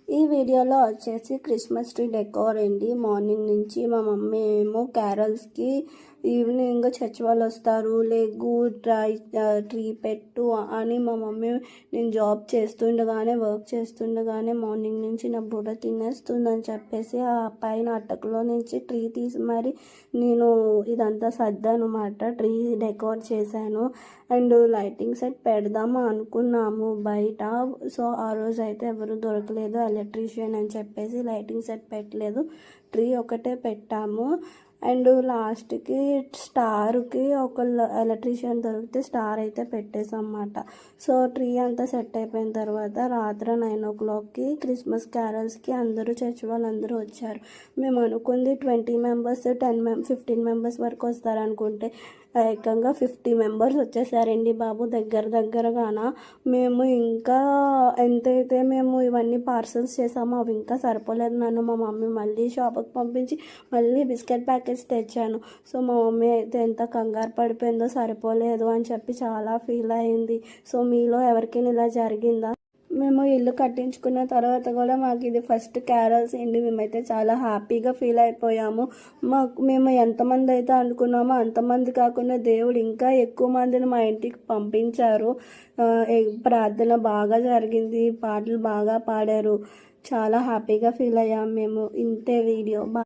ఈ వీడియోలో వచ్చేసి క్రిస్మస్ ట్రీ డెకోర్ అండి. మార్నింగ్ నుంచి మా మమ్మీ ఏమో క్యారల్స్కి ఈవినింగ్ చర్చ్ వాళ్ళు వస్తారు, లేగు ట్రీ పెట్టు అని మా మమ్మీ నేను జాబ్ చేస్తుండగానే వర్క్ చేస్తుండగానే మార్నింగ్ నుంచి నా బుర్ర తినేస్తుందని చెప్పేసి ఆ పైన అట్టకులో నుంచి ట్రీ తీసి మరి నేను ఇదంతా సర్దానమాట. ట్రీ డెకోర్ చేశాను అండ్ లైటింగ్ సెట్ పెడదాము అనుకున్నాము బయట. సో ఆ రోజు అయితే ఎవరు దొరకలేదు ఎలక్ట్రీషియన్ అని చెప్పేసి లైటింగ్ సెట్ పెట్టలేదు, ట్రీ ఒకటే పెట్టాము. అండ్ లాస్ట్కి స్టార్కి ఒక ఎలక్ట్రీషియన్ దొరికితే స్టార్ అయితే పెట్టేసాం అన్నమాట. సో ట్రీ అంతా సెట్ అయిపోయిన తర్వాత రాత్రి 9 o'clockకి క్రిస్మస్ క్యారల్స్కి అందరూ చర్చ్ వాళ్ళందరూ వచ్చారు. మేము అనుకుంది 20 members 15 members వరకు వస్తారనుకుంటే ఏకంగా 50 members వచ్చేసారండి బాబు. దగ్గరగాన మేము ఇంకా ఎంతైతే మేము ఇవన్నీ పార్సల్స్ చేసామో అవి ఇంకా సరిపోలేదు. నన్ను మా మమ్మీ మళ్ళీ షాప్కి పంపించి మళ్ళీ బిస్కెట్ ప్యాకెట్స్ తెచ్చాను. సో మా మమ్మీ అయితే ఎంత కంగారు పడిపోయిందో సరిపోలేదు అని చెప్పి చాలా ఫీల్ అయింది. సో మీలో ఎవరికైనా ఇలా జరిగిందా? మేము ఇల్లు కట్టించుకున్న తర్వాత కూడా మాకు ఇది ఫస్ట్ క్యారల్స్ అండి. మేమైతే చాలా హ్యాపీగా ఫీల్ అయిపోయాము. మేము ఎంతమంది అయితే అనుకున్నామో అంతమంది కాకుండా దేవుడు ఇంకా ఎక్కువ మందిని మా ఇంటికి పంపించారు. ప్రార్థన బాగా జరిగింది, పాటలు బాగా పాడారు, చాలా హ్యాపీగా ఫీల్ అయ్యాము మేము. ఇంతే వీడియో.